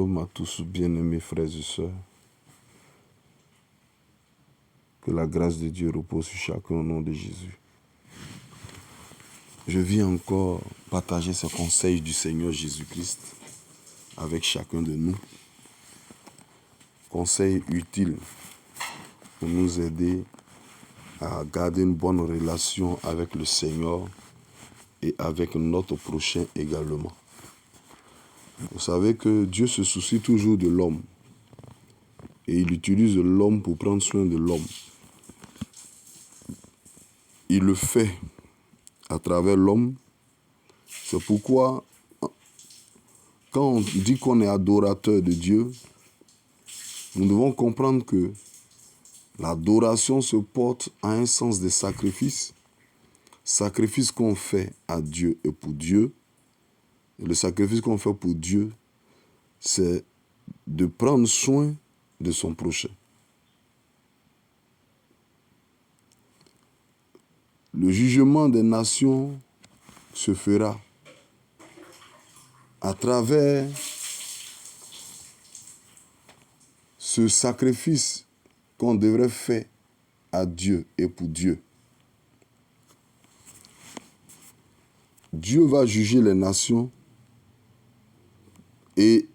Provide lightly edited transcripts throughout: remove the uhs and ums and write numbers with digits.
Shalom à tous, bien-aimés frères et sœurs. Que la grâce de Dieu repose sur chacun au nom de Jésus. Je viens encore partager ce conseil du Seigneur Jésus-Christ avec chacun de nous. Conseil utile pour nous aider à garder une bonne relation avec le Seigneur et avec notre prochain également. Vous savez que Dieu se soucie toujours de l'homme et il utilise l'homme pour prendre soin de l'homme. Il le fait à travers l'homme. C'est pourquoi, quand on dit qu'on est adorateur de Dieu, nous devons comprendre que l'adoration se porte à un sens de sacrifice. Sacrifice qu'on fait à Dieu et pour Dieu. Et le sacrifice qu'on fait pour Dieu, c'est de prendre soin de son prochain. Le jugement des nations se fera à travers ce sacrifice qu'on devrait faire à Dieu et pour Dieu. Dieu va juger les nations et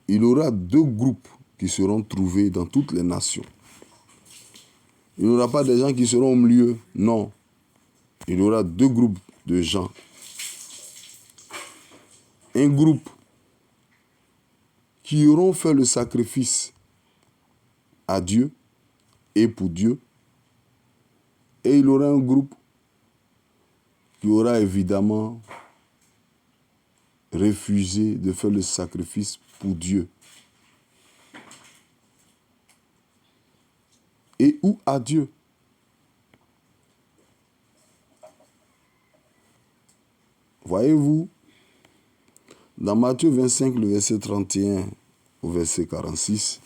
il y aura deux groupes qui seront trouvés dans toutes les nations. Il n'y aura pas des gens qui seront au milieu, non. Il y aura deux groupes de gens. Un groupe qui auront fait le sacrifice à Dieu et pour Dieu. Et il y aura un groupe qui aura évidemment refusé de faire le sacrifice pour Dieu. Et ou à Dieu. Voyez-vous, dans Matthieu 25, le verset 31 au verset 46,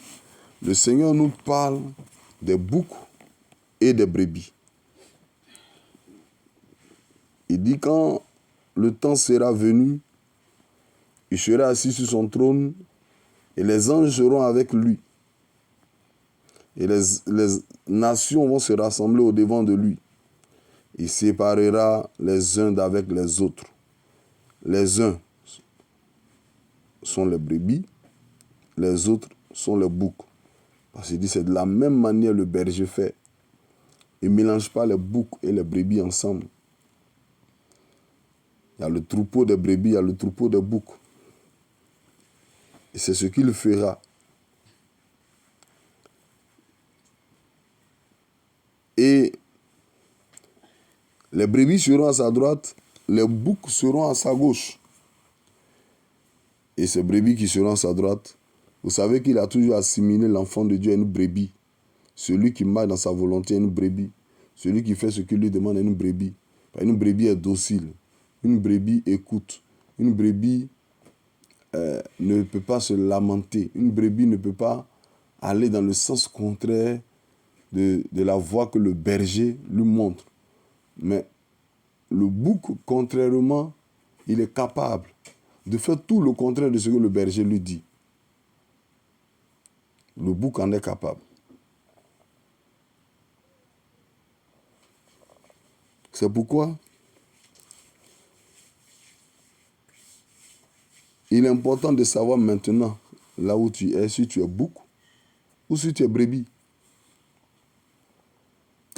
le Seigneur nous parle des boucs et des brebis. Il dit quand le temps sera venu, il sera assis sur son trône et les anges seront avec lui. Et les nations vont se rassembler au devant de lui. Il séparera les uns d'avec les autres. Les uns sont les brebis, les autres sont les boucs. Parce qu'il dit c'est de la même manière le berger fait. Il ne mélange pas les boucs et les brebis ensemble. Il y a le troupeau des brebis, il y a le troupeau des boucs. Et c'est ce qu'il fera. Et les brebis seront à sa droite, les boucs seront à sa gauche. Et ces brebis qui seront à sa droite, vous savez qu'il a toujours assimilé l'enfant de Dieu à une brebis. Celui qui marche dans sa volonté est une brebis. Celui qui fait ce qu'il lui demande est une brebis. Une brebis est docile. Une brebis écoute. Une brebis ne peut pas se lamenter. Une brebis ne peut pas aller dans le sens contraire de la voie que le berger lui montre. Mais le bouc, contrairement, il est capable de faire tout le contraire de ce que le berger lui dit. Le bouc en est capable. C'est pourquoi il est important de savoir maintenant là où tu es, si tu es bouc ou si tu es brebis.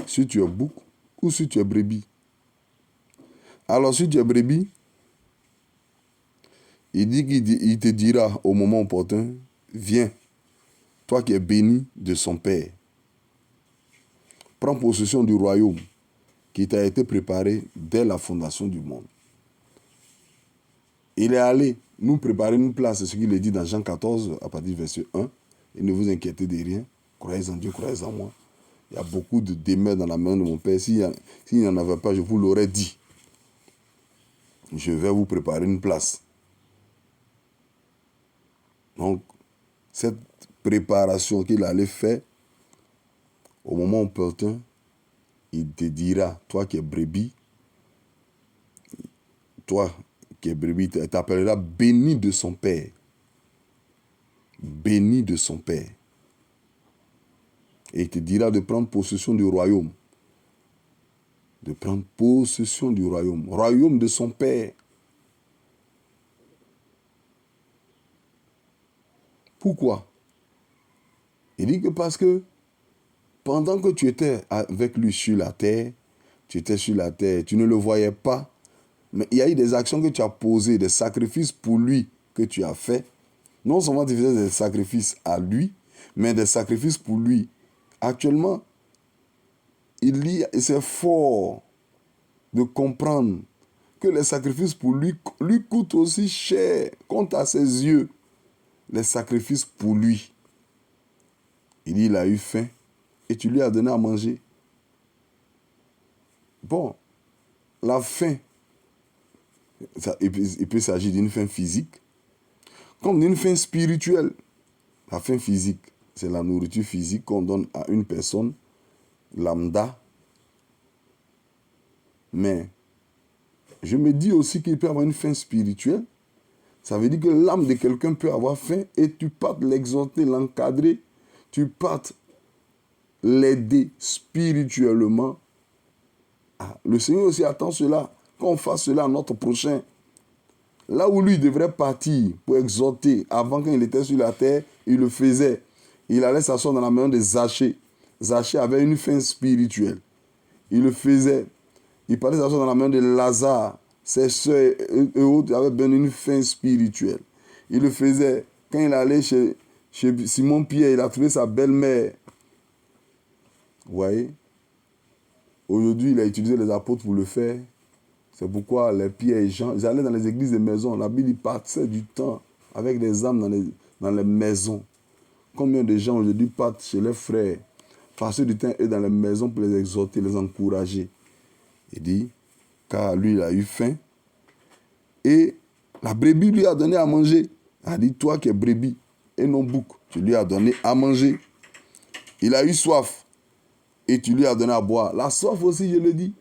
Si tu es bouc ou si tu es brebis. Alors si tu es brebis, il dit qu'il te dira au moment opportun, viens, toi qui es béni de son Père. Prends possession du royaume qui t'a été préparé dès la fondation du monde. Il est allé nous préparer une place, c'est ce qu'il est dit dans Jean 14, à partir du verset 1. Et ne vous inquiétez de rien, croyez en Dieu, croyez en moi. Il y a beaucoup de demeures dans la main de mon Père. S'il n'y en avait pas, je vous l'aurais dit. Je vais vous préparer une place. Donc, cette préparation qu'il allait faire, au moment opportun, il te dira, toi qui es brebis, toi qui es brebis, t'appelleras béni de son Père. béni de son Père. Et il te dira de prendre possession du royaume. De prendre possession du royaume. Royaume de son Père. Pourquoi? Il dit que parce que pendant que tu étais avec lui sur la terre, tu étais sur la terre, tu ne le voyais pas, mais il y a eu des actions que tu as posées, des sacrifices pour lui que tu as fait. Non seulement tu faisais des sacrifices à lui, mais des sacrifices pour lui. Actuellement, c'est fort de comprendre que les sacrifices pour lui coûtent aussi cher, compte à ses yeux, les sacrifices pour lui. Il dit, il a eu faim et tu lui as donné à manger. Bon, la faim, il peut s'agir d'une faim physique, comme d'une faim spirituelle. La faim physique, c'est la nourriture physique qu'on donne à une personne lambda. Mais je me dis aussi qu'il peut avoir une faim spirituelle. Ça veut dire que l'âme de quelqu'un peut avoir faim et tu partes l'exhorter, l'encadrer, tu partes l'aider spirituellement. Ah, le Seigneur aussi attend cela, qu'on fasse cela à notre prochain. Là où lui devrait partir pour exhorter, avant quand il était sur la terre, il le faisait. Il allait s'asseoir dans la maison de Zachée. Zachée avait une faim spirituelle. Il le faisait. Il parlait s'asseoir dans la main de Lazare. Ses soeurs et autres avaient bien une faim spirituelle. Il le faisait. Quand il allait chez Simon-Pierre, il a trouvé sa belle-mère. Vous voyez? Aujourd'hui, il a utilisé les apôtres pour le faire. C'est pourquoi les Pierre et Jean, ils allaient dans les églises des maisons. La Bible passait du temps avec des âmes dans les maisons. Combien de gens aujourd'hui partent chez les frères, passer du temps eux dans les maisons pour les exhorter, les encourager. Il dit, car lui, il a eu faim. Et la brebis lui a donné à manger. Il a dit, toi qui es brebis et non bouc, tu lui as donné à manger. Il a eu soif et tu lui as donné à boire. La soif aussi, je le dis,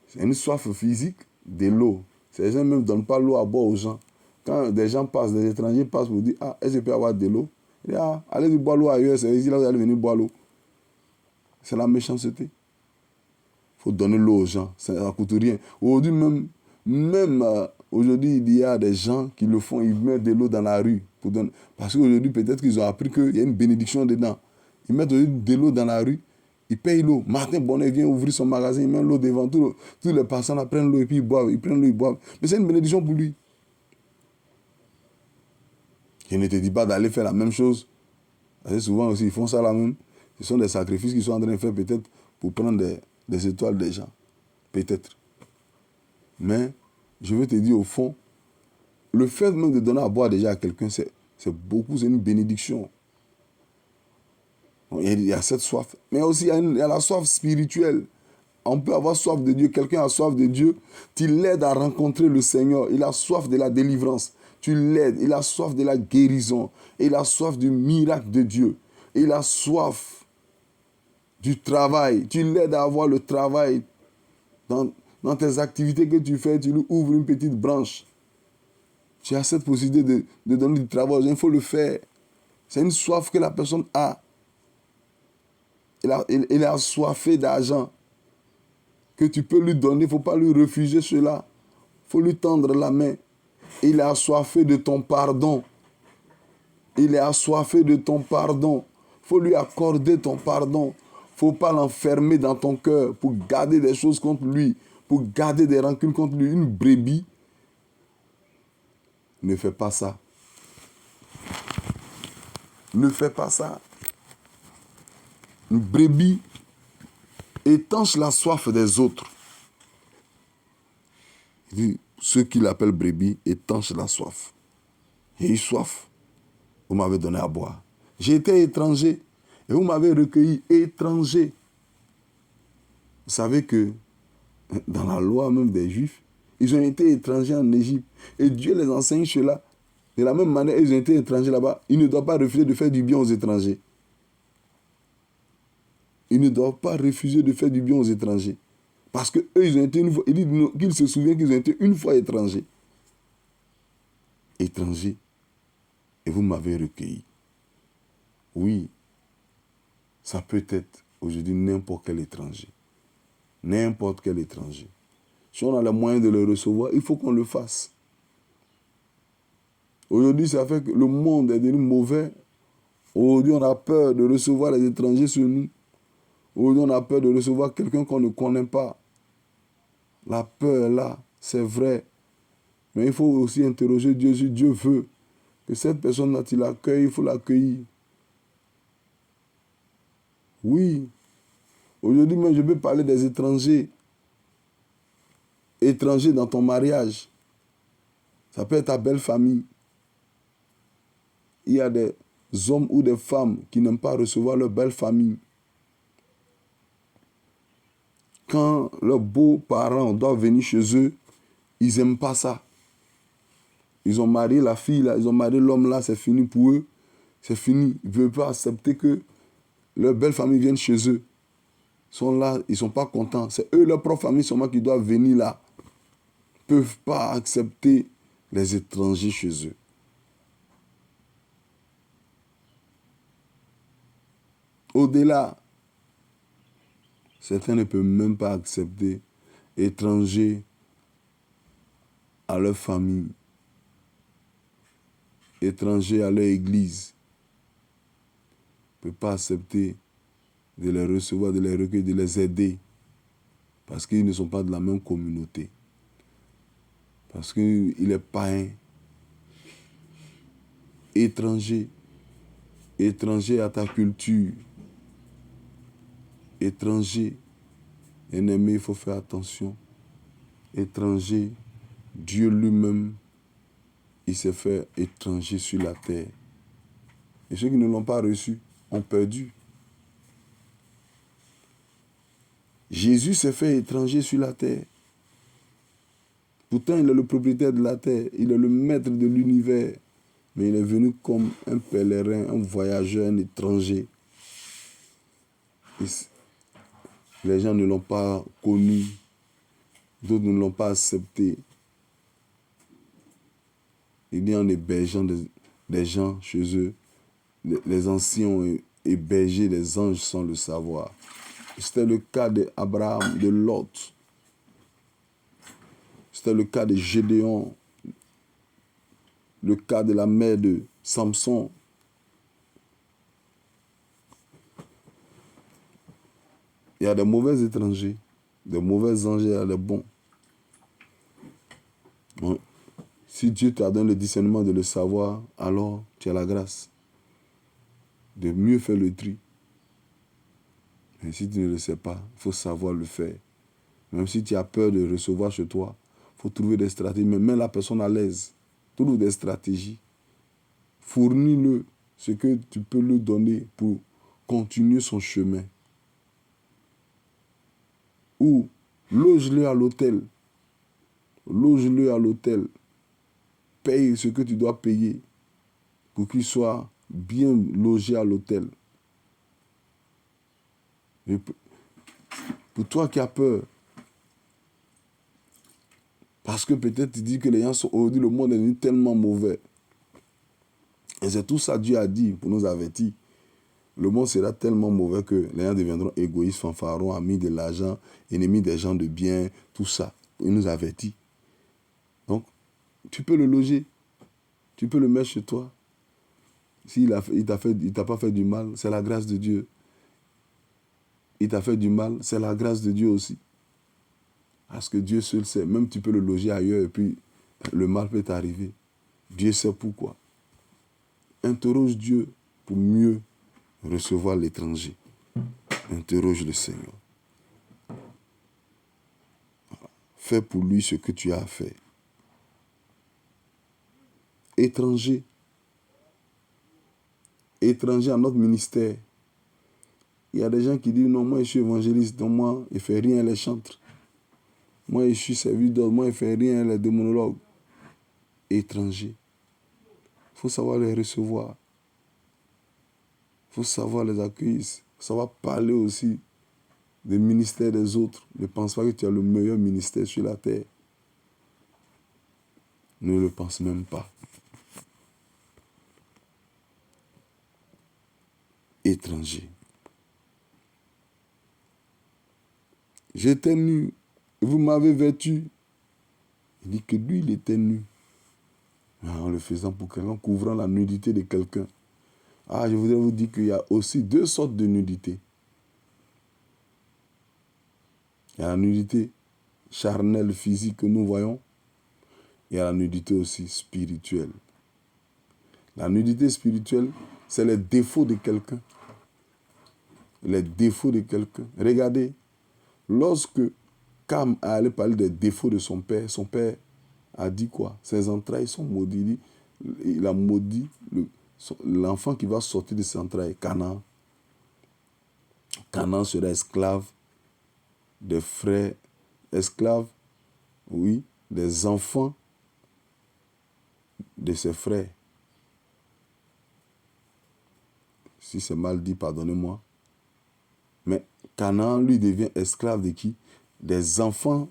c'est une soif physique de l'eau. Ces gens même ne donnent pas l'eau à boire aux gens. Quand des gens passent, des étrangers passent pour dire, ah, est-ce que je peux avoir de l'eau? Il dit, ah, allez boire l'eau ailleurs, c'est ici là vous allez venir boire l'eau. C'est la méchanceté. Il faut donner l'eau aux gens, ça ne coûte rien. Aujourd'hui même aujourd'hui, il y a des gens qui le font, ils mettent de l'eau dans la rue. Parce qu'aujourd'hui, peut-être qu'ils ont appris qu'il y a une bénédiction dedans. Ils mettent de l'eau dans la rue, ils payent l'eau. Martin Bonnet vient ouvrir son magasin, il met l'eau devant. Tous les passants prennent l'eau et puis ils boivent. Ils prennent l'eau, ils boivent. Mais c'est une bénédiction pour lui. Je ne te dis pas d'aller faire la même chose. Parce que souvent aussi, ils font ça là même. Ce sont des sacrifices qu'ils sont en train de faire peut-être pour prendre des étoiles des gens. Peut-être. Mais je veux te dire au fond, le fait même de donner à boire déjà à quelqu'un, c'est beaucoup, c'est une bénédiction. Il y a cette soif. Mais aussi, il y a la soif spirituelle. On peut avoir soif de Dieu. Quelqu'un a soif de Dieu. Tu l'aides à rencontrer le Seigneur. Il a soif de la délivrance. Tu l'aides. Il a soif de la guérison. Il a soif du miracle de Dieu. Il a soif du travail. Tu l'aides à avoir le travail. Dans tes activités que tu fais, tu lui ouvres une petite branche. Tu as cette possibilité de donner du travail. Il faut le faire. C'est une soif que la personne a. Il est assoiffé d'argent que tu peux lui donner. Il ne faut pas lui refuser cela. Il faut lui tendre la main. Il est assoiffé de ton pardon. Il est assoiffé de ton pardon. Il faut lui accorder ton pardon. Il ne faut pas l'enfermer dans ton cœur pour garder des choses contre lui, pour garder des rancunes contre lui. Une brebis ne fait pas ça. Ne fais pas ça. Une brebis étanche la soif des autres. Il dit, ceux qui l'appellent brebis étanchent la soif. J'ai eu soif. Vous m'avez donné à boire. J'ai été étranger et vous m'avez recueilli étranger. Vous savez que dans la loi même des Juifs, ils ont été étrangers en Égypte. Et Dieu les enseigne cela. De la même manière, ils ont été étrangers là-bas. Ils ne doivent pas refuser de faire du bien aux étrangers. Ils ne doivent pas refuser de faire du bien aux étrangers. Parce qu'eux, ils ont été une fois... Il dit qu'ils se souviennent qu'ils ont été une fois étrangers. Étrangers. Et vous m'avez recueilli. Oui, ça peut être aujourd'hui n'importe quel étranger. N'importe quel étranger. Si on a les moyens de le recevoir, il faut qu'on le fasse. Aujourd'hui, ça fait que le monde est devenu mauvais. Aujourd'hui, on a peur de recevoir les étrangers sur nous. Aujourd'hui, on a peur de recevoir quelqu'un qu'on ne connaît pas. La peur est là, c'est vrai. Mais il faut aussi interroger Dieu si Dieu veut que cette personne-là, tu l'accueilles, il faut l'accueillir. Oui. Aujourd'hui, même, je peux parler des étrangers. Étrangers dans ton mariage. Ça peut être ta belle famille. Il y a des hommes ou des femmes qui n'aiment pas recevoir leur belle famille. Quand leurs beaux-parents doivent venir chez eux, ils n'aiment pas ça. Ils ont marié la fille là, ils ont marié l'homme là, c'est fini pour eux. C'est fini. Ils ne veulent pas accepter que leur belle famille vienne chez eux. Ils sont là, ils ne sont pas contents. C'est eux, leur propre famille seulement qui doivent venir là. Ils ne peuvent pas accepter les étrangers chez eux. Au-delà, certains ne peuvent même pas accepter étrangers à leur famille, étrangers à leur église. Ils ne peuvent pas accepter de les recevoir, de les recueillir, de les aider. Parce qu'ils ne sont pas de la même communauté. Parce qu'il est païen. Étranger. Étranger à ta culture. Étranger. Ennemi, il faut faire attention. Étranger. Dieu lui-même, il s'est fait étranger sur la terre. Et ceux qui ne l'ont pas reçu ont perdu. Jésus s'est fait étranger sur la terre. Pourtant, il est le propriétaire de la terre. Il est le maître de l'univers. Mais il est venu comme un pèlerin, un voyageur, un étranger. Et les gens ne l'ont pas connu. D'autres ne l'ont pas accepté. Il est en hébergeant des gens chez eux. Les anciens ont hébergé des anges sans le savoir. C'était le cas d'Abraham, de Lot. C'était le cas de Gédéon. Le cas de la mère de Samson. Il y a des mauvais étrangers, des mauvais anges, il y a des bons. Bon. Si Dieu te donne le discernement de le savoir, alors tu as la grâce de mieux faire le tri. Mais si tu ne le sais pas, il faut savoir le faire. Même si tu as peur de recevoir chez toi, il faut trouver des stratégies. Mais mets la personne à l'aise. Trouve des stratégies. Fournis-le ce que tu peux lui donner pour continuer son chemin. Ou loge-le à l'hôtel. Loge-le à l'hôtel. Paye ce que tu dois payer pour qu'il soit bien logé à l'hôtel. Pour toi qui as peur, parce que peut-être tu dis que les gens sont aujourd'hui, le monde est devenu tellement mauvais. Et c'est tout ça Dieu a dit pour nous avertir. Le monde sera tellement mauvais que les gens deviendront égoïstes, fanfarons, amis de l'argent, ennemis des gens de bien, tout ça. Il nous avertit. Donc, tu peux le loger. Tu peux le mettre chez toi. S'il il t'a pas fait du mal, c'est la grâce de Dieu. Il t'a fait du mal, c'est la grâce de Dieu aussi. Parce que Dieu seul sait. Même tu peux le loger ailleurs et puis le mal peut t'arriver. Dieu sait pourquoi. Interroge Dieu pour mieux recevoir l'étranger. Interroge le Seigneur. Fais pour lui ce que tu as à faire. Étranger. Étranger à notre ministère. Il y a des gens qui disent non, moi je suis évangéliste, donc moi je ne fais rien, les chantres. Moi je suis serviteur, moi je ne fais rien, les démonologues. Étrangers. Il faut savoir les recevoir. Il faut savoir les accueillir. Il faut savoir parler aussi des ministères des autres. Ne pense pas que tu as le meilleur ministère sur la terre. Ne le pense même pas. étranger. J'étais nu, et vous m'avez vêtu. Il dit que lui, il était nu. En le faisant pour quelqu'un, couvrant la nudité de quelqu'un. Je voudrais vous dire qu'il y a aussi deux sortes de nudité. Il y a la nudité charnelle, physique que nous voyons. Il y a la nudité aussi spirituelle. La nudité spirituelle, c'est les défauts de quelqu'un. Les défauts de quelqu'un. Regardez, lorsque Cam a allé parler des défauts de son père a dit quoi? Ses entrailles sont maudites. Il a maudit l'enfant qui va sortir de ses entrailles, Canaan. Canaan sera esclave des frères, esclave, oui, des enfants de ses frères. Si c'est mal dit, pardonnez-moi. Mais Canaan, lui, devient esclave de qui? Des enfants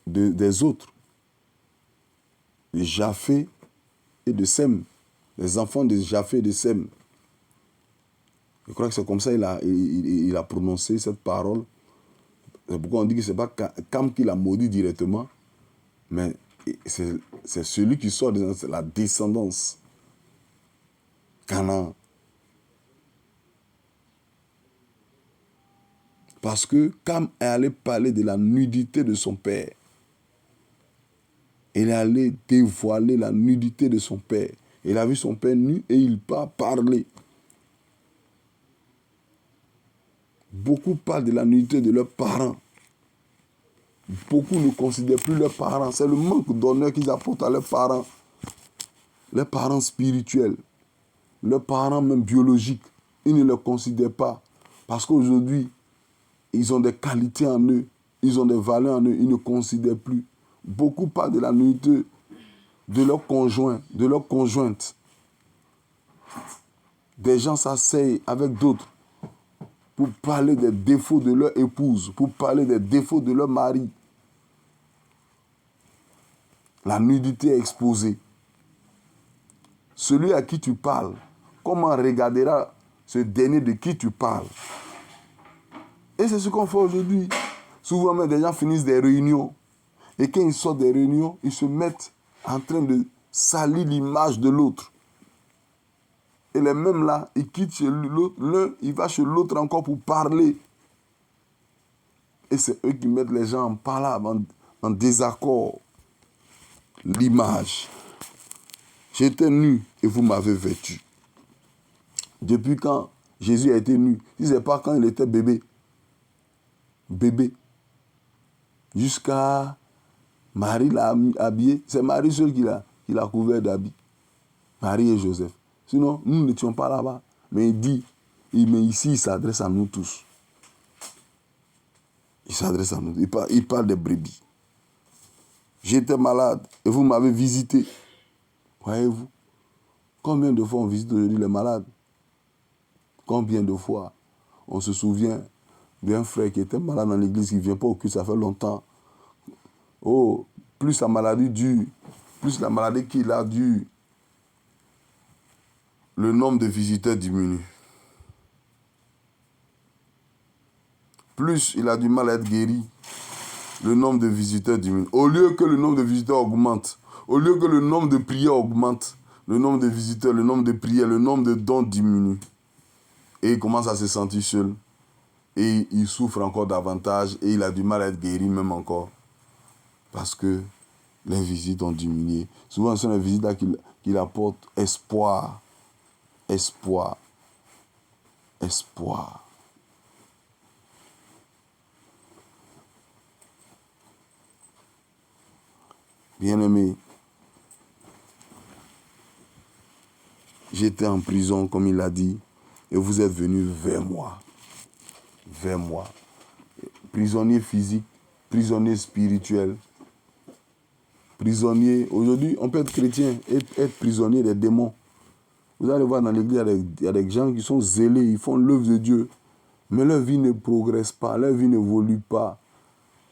des autres. De Japheth et de Sem. Les enfants de Japheth et de Sem. Je crois que c'est comme ça qu'il a prononcé cette parole. C'est pourquoi on dit que ce n'est pas Cam qui l'a maudit directement, mais c'est celui qui sort de la descendance. Canaan. Parce que Cam est allé parler de la nudité de son père. Il est allé dévoiler la nudité de son père. Il a vu son père nu et il n'a pas parlé. Beaucoup parlent de la nudité de leurs parents. Beaucoup ne considèrent plus leurs parents. C'est le manque d'honneur qu'ils apportent à leurs parents. Leurs parents spirituels. Leurs parents même biologiques. Ils ne les considèrent pas. Parce qu'aujourd'hui, ils ont des qualités en eux. Ils ont des valeurs en eux. Ils ne considèrent plus. Beaucoup parlent de la nudité de leur conjoint, de leur conjointe. Des gens s'asseyent avec d'autres pour parler des défauts de leur épouse, pour parler des défauts de leur mari. La nudité est exposée. Celui à qui tu parles, comment regardera ce dernier de qui tu parles? Et c'est ce qu'on fait aujourd'hui. Souvent même, des gens finissent des réunions. Et quand ils sortent des réunions, ils se mettent en train de salir l'image de l'autre. Et les mêmes là, ils quittent chez l'autre, l'un, il va chez l'autre encore pour parler. Et c'est eux qui mettent les gens en palabre, en désaccord. L'image. J'étais nu et vous m'avez vêtu. Depuis quand Jésus a été nu? Si ce n'est pas quand il était bébé. Bébé. Jusqu'à Marie l'a habillé. C'est Marie seule qui l'a couvert d'habits. Marie et Joseph. Sinon, nous n'étions pas là-bas. Mais il dit, mais ici, il s'adresse à nous tous. Il s'adresse à nous. Il parle des brebis. J'étais malade et vous m'avez visité. Voyez-vous, combien de fois on visite aujourd'hui les malades? Combien de fois on se souvient d'un frère qui était malade dans l'église, qui ne vient pas au culte, ça fait longtemps. Oh, plus la maladie dure, plus la maladie qu'il a dure, le nombre de visiteurs diminue. Plus il a du mal à être guéri, le nombre de visiteurs diminue. Au lieu que le nombre de visiteurs augmente, au lieu que le nombre de prières augmente, le nombre de visiteurs, le nombre de prières, le nombre de dons diminue. Et il commence à se sentir seul. Et il souffre encore davantage et il a du mal à être guéri même encore. Parce que les visites ont diminué. Souvent, ce sont les visites là qui apportent espoir. Espoir. Espoir. Bien-aimé, j'étais en prison, comme il l'a dit, et vous êtes venus vers moi. Vers moi. Prisonnier physique, prisonnier spirituel, prisonnier. Aujourd'hui, on peut être chrétien et être prisonnier des démons. Vous allez voir dans l'église, il y a des gens qui sont zélés, ils font l'œuvre de Dieu, mais leur vie ne progresse pas, leur vie n'évolue pas.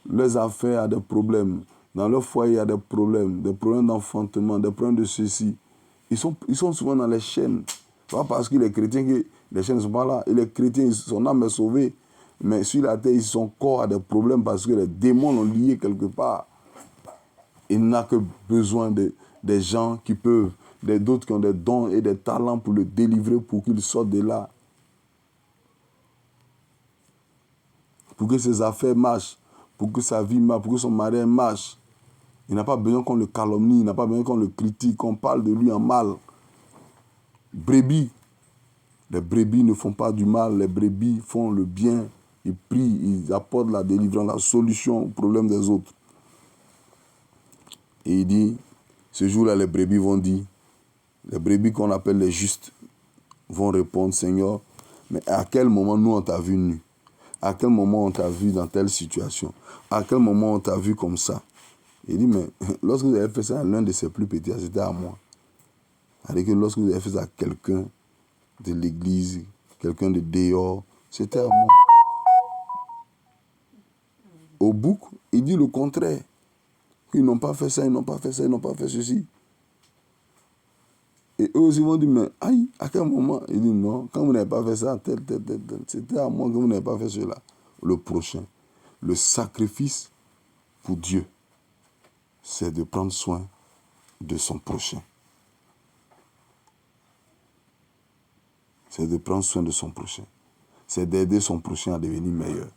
Leurs affaires ont des problèmes. Dans leur foyer, il y a des problèmes d'enfantement, des problèmes de ceci. Ils sont souvent dans les chaînes. Pas parce qu'il est chrétien que les chaînes ne sont pas là. Il est chrétien, son âme est sauvée. Mais sur la terre, son corps a des problèmes parce que les démons l'ont lié quelque part. Il n'a que besoin des gens qui peuvent, d'autres qui ont des dons et des talents pour le délivrer, pour qu'il sorte de là. Pour que ses affaires marchent, pour que sa vie marche, pour que son mariage marche. Il n'a pas besoin qu'on le calomnie, il n'a pas besoin qu'on le critique, qu'on parle de lui en mal. Brebis. Les brebis ne font pas du mal, les brebis font le bien. Ils prient, ils apportent la délivrance, la solution aux problèmes des autres. Et il dit, ce jour-là, les brebis vont dire, les brebis qu'on appelle les justes vont répondre, Seigneur, mais à quel moment nous on t'a vu nu? À quel moment on t'a vu dans telle situation? À quel moment on t'a vu comme ça? Il dit, mais lorsque vous avez fait ça à l'un de ses plus petits, c'était à moi. C'est-à-dire que lorsque vous avez fait ça à quelqu'un de l'église, quelqu'un de dehors, c'était à moi. Au bouc, il dit le contraire. Ils n'ont pas fait ça, ils n'ont pas fait ça, ils n'ont pas fait ceci. Et eux aussi vont dire, mais aïe, à quel moment? Il dit, non, quand vous n'avez pas fait ça, c'était à moi que vous n'avez pas fait cela. Le prochain, le sacrifice pour Dieu, c'est de prendre soin de son prochain. C'est de prendre soin de son prochain. C'est d'aider son prochain à devenir meilleur.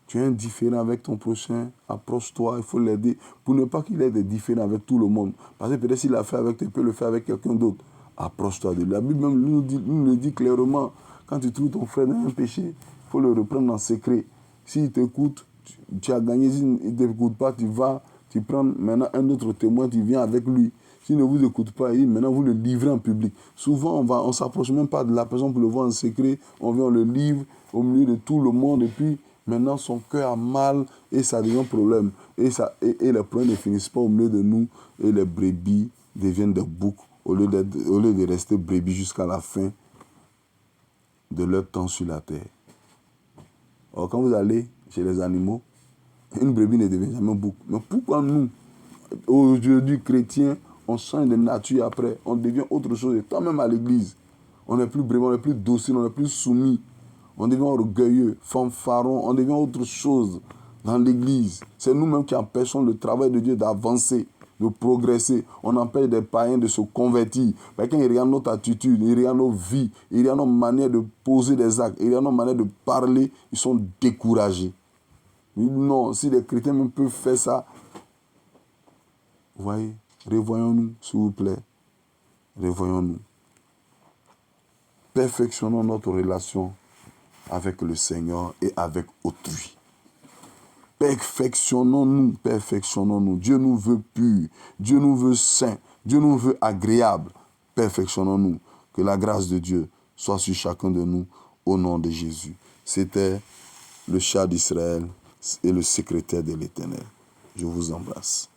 Tu es indifférent avec ton prochain, approche-toi, il faut l'aider. Pour ne pas qu'il ait des différends avec tout le monde. Parce que peut-être s'il l'a fait avec toi, il peut le faire avec quelqu'un d'autre. Approche-toi de lui. La Bible même nous le dit clairement. Quand tu trouves ton frère dans un péché, il faut le reprendre en secret. S'il t'écoute, tu as gagné. S'il ne t'écoute pas, tu vas, tu prends maintenant un autre témoin, tu viens avec lui. S'il ne vous écoute pas, maintenant vous le livrez en public. Souvent, on ne s'approche même pas de la personne pour le voir en secret. On vient, on le livre au milieu de tout le monde et puis maintenant son cœur a mal et ça devient un problème. Et les problèmes ne finissent pas au milieu de nous et les brebis deviennent des boucs au lieu de rester brebis jusqu'à la fin de leur temps sur la terre. Alors quand vous allez chez les animaux, une brebis ne devient jamais un bouc. Mais pourquoi nous, aujourd'hui chrétiens, on change de nature après, on devient autre chose. Et toi-même à l'église, on n'est plus brebis, on n'est plus docile, on n'est plus soumis. On devient orgueilleux, fanfaron, on devient autre chose dans l'église. C'est nous-mêmes qui empêchons le travail de Dieu d'avancer, de progresser. On empêche des païens de se convertir. Mais quand ils regardent notre attitude, ils regardent nos vies, ils regardent nos manières de poser des actes, ils regardent nos manières de parler, ils sont découragés. Non, si les chrétiens même peuvent faire ça, vous voyez, revoyons-nous, s'il vous plaît. Revoyons-nous. Perfectionnons notre relation avec le Seigneur et avec autrui. Perfectionnons-nous, perfectionnons-nous. Dieu nous veut purs, Dieu nous veut saints, Dieu nous veut agréables. Perfectionnons-nous. Que la grâce de Dieu soit sur chacun de nous au nom de Jésus. C'était le chat d'Israël et le secrétaire de l'Éternel. Je vous embrasse.